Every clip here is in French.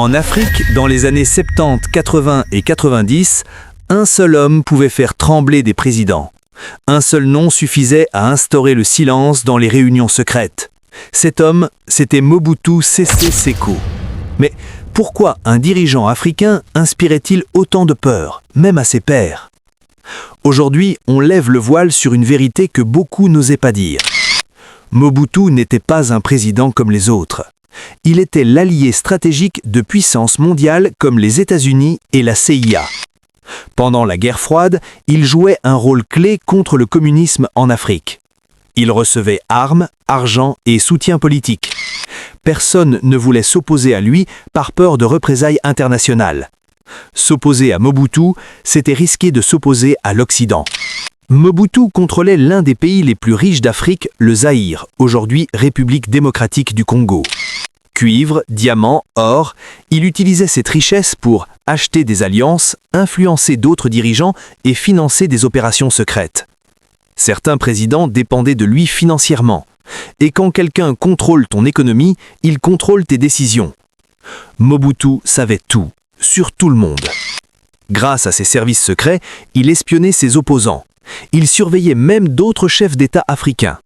En Afrique, dans les années 70, 80 et 90, un seul homme pouvait faire trembler des présidents. Un seul nom suffisait à instaurer le silence dans les réunions secrètes. Cet homme, c'était Mobutu Sese Seko. Mais pourquoi un dirigeant africain inspirait-il autant de peur, même à ses pairs? Aujourd'hui, on lève le voile sur une vérité que beaucoup n'osaient pas dire. Mobutu n'était pas un président comme les autres. Il était l'allié stratégique de puissances mondiales comme les États-Unis et la CIA. Pendant la guerre froide, il jouait un rôle clé contre le communisme en Afrique. Il recevait armes, argent et soutien politique. Personne ne voulait s'opposer à lui par peur de représailles internationales. S'opposer à Mobutu, c'était risquer de s'opposer à l'Occident. Mobutu contrôlait l'un des pays les plus riches d'Afrique, le Zaïre, aujourd'hui République démocratique du Congo. Cuivre, diamants, or, il utilisait cette richesse pour acheter des alliances, influencer d'autres dirigeants et financer des opérations secrètes. Certains présidents dépendaient de lui financièrement. Et quand quelqu'un contrôle ton économie, il contrôle tes décisions. Mobutu savait tout, sur tout le monde. Grâce à ses services secrets, il espionnait ses opposants. Il surveillait même d'autres chefs d'État africains.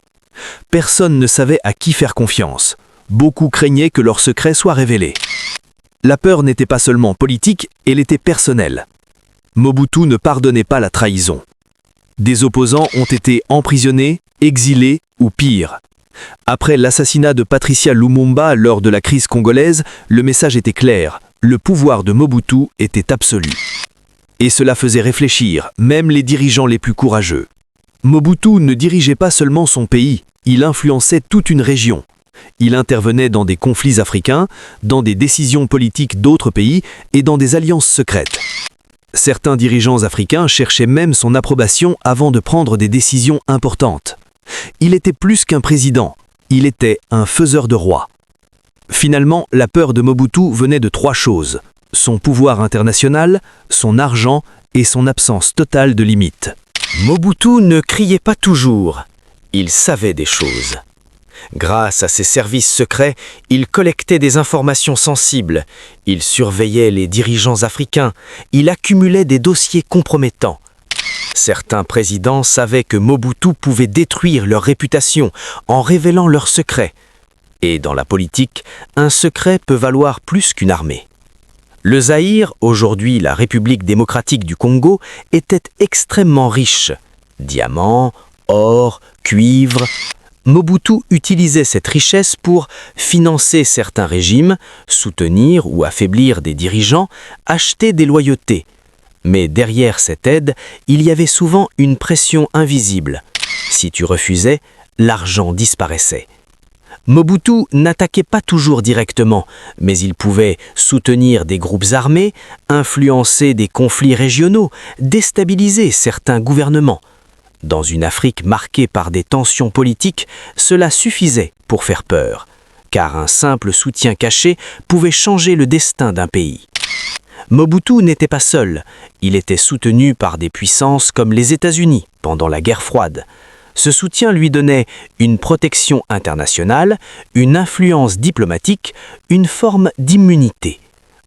Personne ne savait à qui faire confiance. Beaucoup craignaient que leurs secrets soient révélés. La peur n'était pas seulement politique, elle était personnelle. Mobutu ne pardonnait pas la trahison. Des opposants ont été emprisonnés, exilés ou pire. Après l'assassinat de Patricia Lumumba lors de la crise congolaise, le message était clair, le pouvoir de Mobutu était absolu. Et cela faisait réfléchir, même les dirigeants les plus courageux. Mobutu ne dirigeait pas seulement son pays, il influençait toute une région. Il intervenait dans des conflits africains, dans des décisions politiques d'autres pays et dans des alliances secrètes. Certains dirigeants africains cherchaient même son approbation avant de prendre des décisions importantes. Il était plus qu'un président, il était un faiseur de rois. Finalement, la peur de Mobutu venait de trois choses: son pouvoir international, son argent et son absence totale de limites. Mobutu ne criait pas toujours, il savait des choses. Grâce à ses services secrets, il collectait des informations sensibles, il surveillait les dirigeants africains, il accumulait des dossiers compromettants. Certains présidents savaient que Mobutu pouvait détruire leur réputation en révélant leurs secrets. Et dans la politique, un secret peut valoir plus qu'une armée. Le Zaïre, aujourd'hui la République démocratique du Congo, était extrêmement riche. Diamants, or, cuivre. Mobutu utilisait cette richesse pour financer certains régimes, soutenir ou affaiblir des dirigeants, acheter des loyautés. Mais derrière cette aide, il y avait souvent une pression invisible. Si tu refusais, l'argent disparaissait. Mobutu n'attaquait pas toujours directement, mais il pouvait soutenir des groupes armés, influencer des conflits régionaux, déstabiliser certains gouvernements. Dans une Afrique marquée par des tensions politiques, cela suffisait pour faire peur, car un simple soutien caché pouvait changer le destin d'un pays. Mobutu n'était pas seul, il était soutenu par des puissances comme les États-Unis pendant la guerre froide. Ce soutien lui donnait une protection internationale, une influence diplomatique, une forme d'immunité.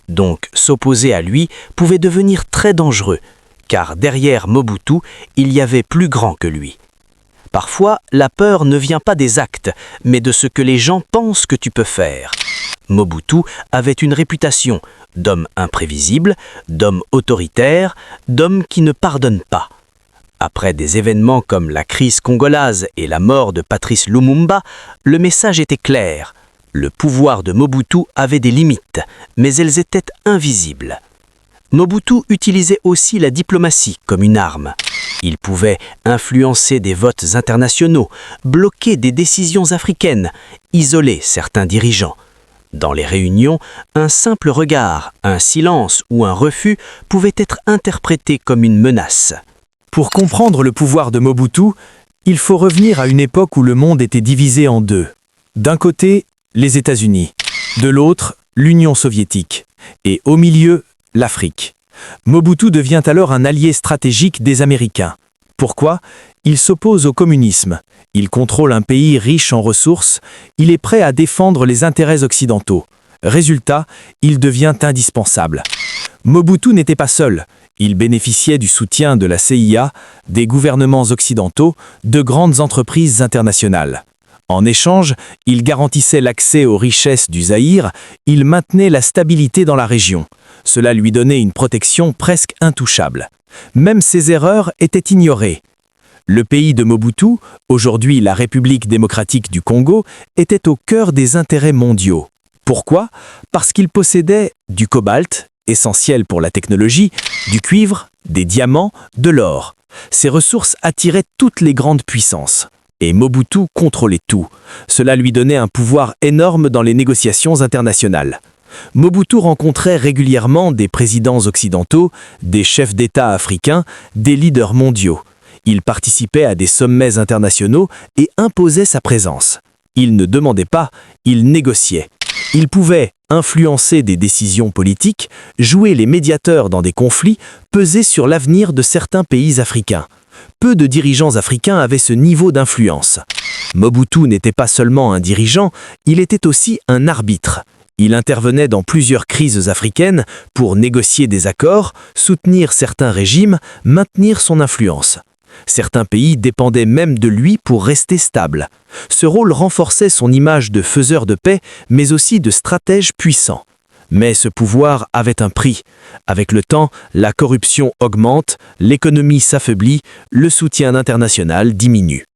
Donc s'opposer à lui pouvait devenir très dangereux, car derrière Mobutu, il y avait plus grand que lui. Parfois, la peur ne vient pas des actes, mais de ce que les gens pensent que tu peux faire. Mobutu avait une réputation d'homme imprévisible, d'homme autoritaire, d'homme qui ne pardonne pas. Après des événements comme la crise congolaise et la mort de Patrice Lumumba, le message était clair. Le pouvoir de Mobutu avait des limites, mais elles étaient invisibles. Mobutu utilisait aussi la diplomatie comme une arme. Il pouvait influencer des votes internationaux, bloquer des décisions africaines, isoler certains dirigeants. Dans les réunions, un simple regard, un silence ou un refus pouvaient être interprétés comme une menace. Pour comprendre le pouvoir de Mobutu, il faut revenir à une époque où le monde était divisé en deux. D'un côté, les États-Unis, de l'autre, l'Union soviétique, et au milieu, l'Afrique. Mobutu devient alors un allié stratégique des Américains. Pourquoi? Il s'oppose au communisme. Il contrôle un pays riche en ressources. Il est prêt à défendre les intérêts occidentaux. Résultat, il devient indispensable. Mobutu n'était pas seul. Il bénéficiait du soutien de la CIA, des gouvernements occidentaux, de grandes entreprises internationales. En échange, il garantissait l'accès aux richesses du Zaïre, il maintenait la stabilité dans la région. Cela lui donnait une protection presque intouchable. Même ses erreurs étaient ignorées. Le pays de Mobutu, aujourd'hui la République démocratique du Congo, était au cœur des intérêts mondiaux. Pourquoi? Parce qu'il possédait du cobalt, essentiel pour la technologie, du cuivre, des diamants, de l'or. Ces ressources attiraient toutes les grandes puissances. Et Mobutu contrôlait tout. Cela lui donnait un pouvoir énorme dans les négociations internationales. Mobutu rencontrait régulièrement des présidents occidentaux, des chefs d'État africains, des leaders mondiaux. Il participait à des sommets internationaux et imposait sa présence. Il ne demandait pas, il négociait. Il pouvait influencer des décisions politiques, jouer les médiateurs dans des conflits, peser sur l'avenir de certains pays africains. Peu de dirigeants africains avaient ce niveau d'influence. Mobutu n'était pas seulement un dirigeant, il était aussi un arbitre. Il intervenait dans plusieurs crises africaines pour négocier des accords, soutenir certains régimes, maintenir son influence. Certains pays dépendaient même de lui pour rester stables. Ce rôle renforçait son image de faiseur de paix, mais aussi de stratège puissant. Mais ce pouvoir avait un prix. Avec le temps, la corruption augmente, l'économie s'affaiblit, le soutien international diminue.